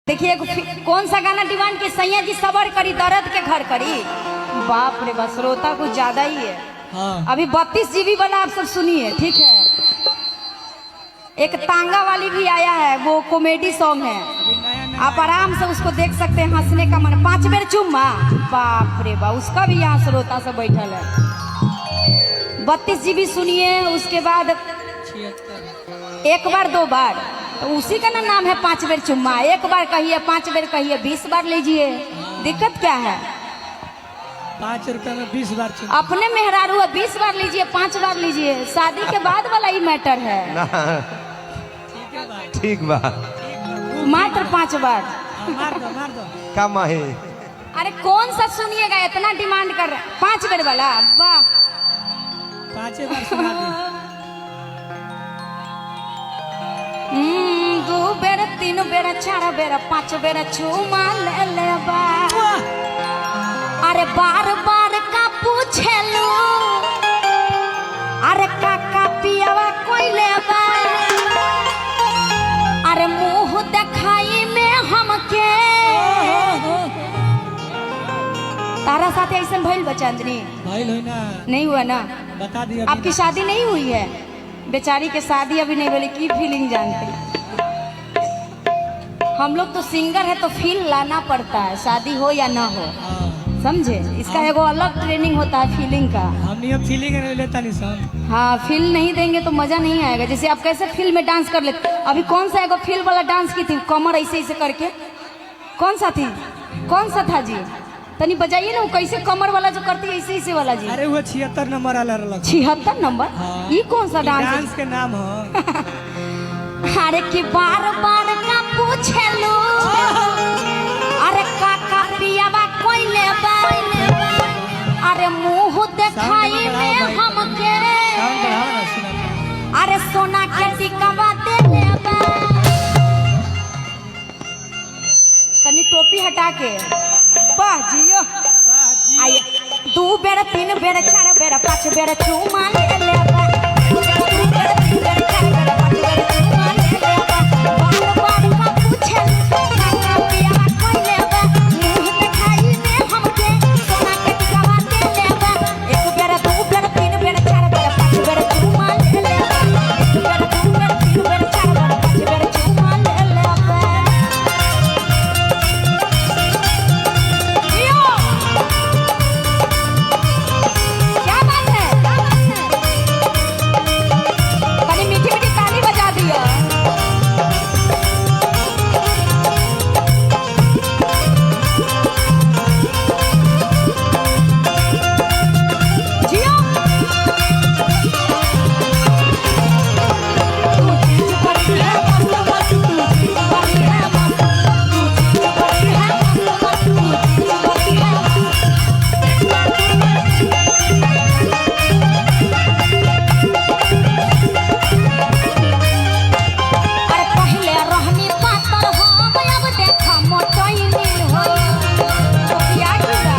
देखिए कौन सा गाना डिमांड की सैया जी सबर करी दर्द के घर करी। बाप रे बस श्रोता कुछ ज्यादा ही है। हाँ। अभी 32 GB वाला आप सब सुनिए, ठीक है। एक तांगा वाली भी आया है, वो कॉमेडी सॉन्ग है, आप आराम से उसको देख सकते हैं। हंसने का मन 5 बेर चुम्मा, बाप रे बा, उसका भी यहाँ श्रोता से बैठल है। 32 GB सुनिए, उसके बाद 1 बार 2 बार, तो उसी का ना नाम है 5 बेर चुम्मा। 1 बार कहिए, 5 बेर कहिए, 20 बार लीजिए, दिक्कत क्या है। 5 रुपए में 20 बार चुम्मा। अपने मेहरारू 20 बार लीजिए, 5 बार लीजिए, शादी के बाद वाला ही मैटर है। ठीक बा, मात्र 5 बार। मार दो का माही। अरे कौन सा सुनिएगा, इतना डिमांड कर रहे हैं 5 बेर वाला। वाह, 5 बार सुना दी। 2 बेर 3 बेर 4 बेर 5 बेर चुमा ले ले बा। अरे बार बार का पूछे लो, अरे काका पियावा कोई ले बा। अरे मुंह दिखाई में हमके तारा साथ ऐसा भइल बा चांदनी? भइल होई ना? नहीं हुआ ना? बता दिया। आपकी शादी नहीं हुई है, बेचारी के शादी अभी नहीं बोली, की फीलिंग जानते। हम लोग तो सिंगर है तो फील लाना पड़ता है, शादी हो या ना हो, समझे। इसका एगो अलग ट्रेनिंग होता है फीलिंग का। हम नहीं फीलिंग नहीं लेता नहीं सर। हाँ, फील नहीं देंगे तो मजा नहीं आएगा। जैसे आप कैसे फील में डांस कर लेते, अभी कौन सा एगो फील वाला डांस की थी, कमर ऐसे ऐसे करके, कौन सा थी, कौन सा था जी? तनी बजाइए ना, वो कैसे कमर वाला जो करती है ऐसे ऐसे वाला जी। अरे वो 76 नंबर वाला रहा। 76 नंबर? हाँ। ये कौन सा डांस है? डांस के नाम हो। अरे कि बार बार का पूछे लो, अरे काका पियावा कोई ले बा। अरे मुंह दिखाई में हमके, साउंड बढ़ाओ ना, सुना। अरे सोना के टिकवा दे ले बा। तनी टोपी हटा के, वाह जियो। आइए 2 बेर 3 बेर 4 बेर 5 बेर चुमा ले ले बा। 2 बेर 3 बेर 4 बेर 5 बेर चुमा ले ले बा। बार बार का पूछे काका पियावा कोई ले बा। मुंह दिखाई में हमके सोना के टिकवा दे ले बा। 1 बेर 2 बेर 3 बेर 4 बेर 5 बेर चुमा ले ले बा। 1 बेर 2 बेर 3 बेर 4 बेर 5 बेर चुमा ले ले बा। क्या बात है, कनी मीठी मीठी ताली बजा दियो। जियो। तू चीज बड़ी है मस्त, तू चीज बड़ी है मस्त, तू चीज बड़ी है मस्त, तू चीज बड़ी है मस्त। अरे पहले रहनी पातर हम, अब देखा मोटैनी हो, तो क्या किया।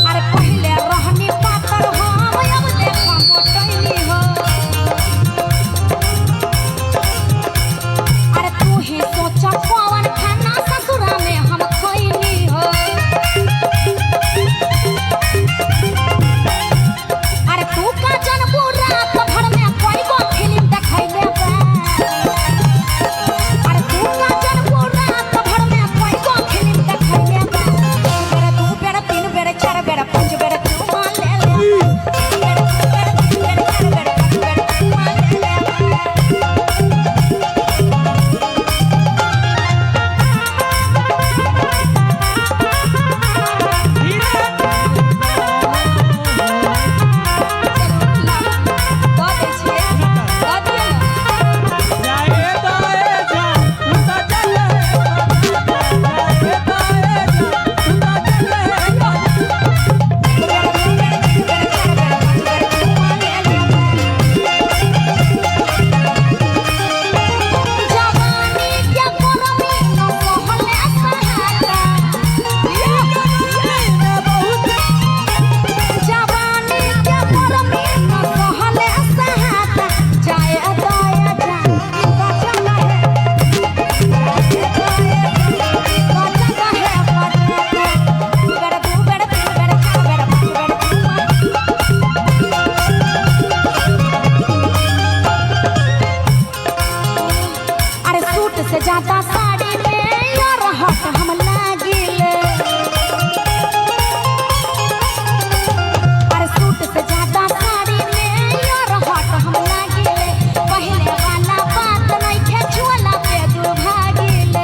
अरे पहले रहनी पातर हम, अब देखा मोटैनी हो। अरे तू ही सोचा कौन खाना ससुरा में हम खैनी हो। अरे तू का जनबू रात भर में कोई गो फिल्म देखैले बा। अरे तू का जनबू रात भर में कोई गो फिल्म देखैले बा। 1 बेर 2 बेर 3 बेर 4 बेर 5 बेर चुमा ले ले बा। 1 बेर 2 बेर 3 बेर 4 बेर 5 बेर से ज्यादा साड़ी में यार हट हम लागिल। अरे सूट से ज्यादा साड़ी में यार हट हम लागिल। पहले वाला बात नहीं खे छुअला पे दुर्भागिल।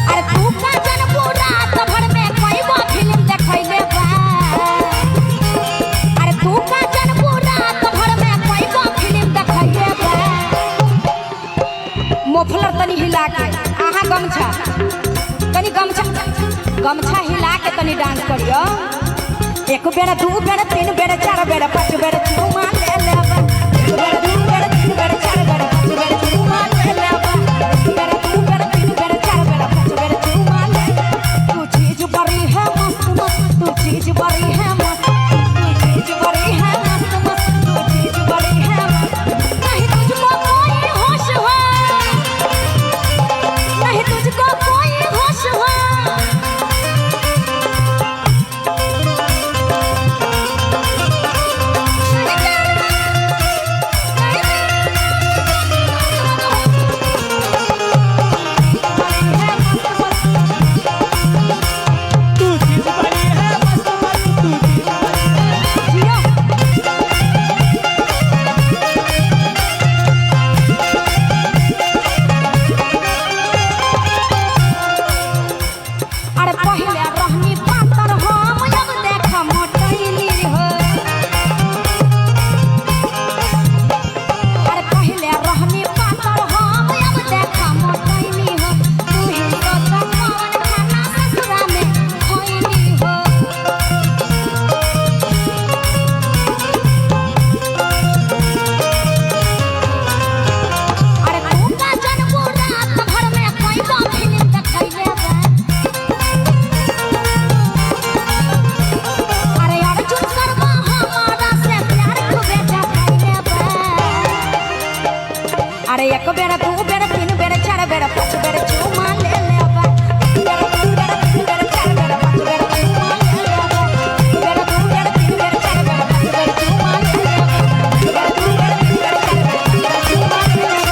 अरे तू का जनपू रात भर में कोई वो फिल्म देखैले बा। अरे तू का जनपू रात भर में कोई वो फिल्म देखैले बा। मोफलर तनी हिला के आहा गमछा तनी गमछा हिला के तनी डांस करियो। एक बेर दू बेर तीन बेर चार बेर पांच बेर चुमा ले लेबा। एक बेर दू बेर तीन बेर चार बेर पांच बेर चुमा ले लेबा। एक बेर दू बेर तीन बेर चार बेर पांच बेर चुमा ले। तू चीज बड़ी है मस्त मस्त, तू चीज बड़ी है मस्त, तू चीज बड़ी है मस्त मस्त, तू चीज बड़ी है मस्त। नहीं तुझको कोई होश है, नहीं तुझको कोई होश है। तू चीज बड़ी है मस्त मस्त, तू चीज जिया अरे पहले रहनी पातर हम अब देख मोटैली हो। अरे पहले रहनी पातर हम अब देख मोटैली हो। तू ही तो कौन खाना ससुरा में खोइली हो। अरे तू का जनपू रात भर में कोई वो फिल्म देखैले बा। अरे अर्जुन शर्मा हमारा से प्यार खूबे जताइले बा। अरे एक बेर दू बेर तीन बेर चार बेर पांच बेर चुमा ले लेबा। एक बेर दू बेर तीन बेर चार बेर पांच बेर चुमा ले लेबा। एक बेर दू बेर तीन बेर चार बेर पांच बेर चुमा ले लेबा। एक बेर दू बेर तीन बेर चार बेर पांच बेर चुमा ले लेबा।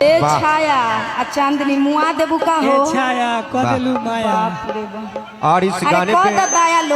ए वाह। छाया आ चांदनी मुआ देबू का हो। ए छाया कदलू माया। बाप रे बाप। और इस अरे गाने कौन पे दया लो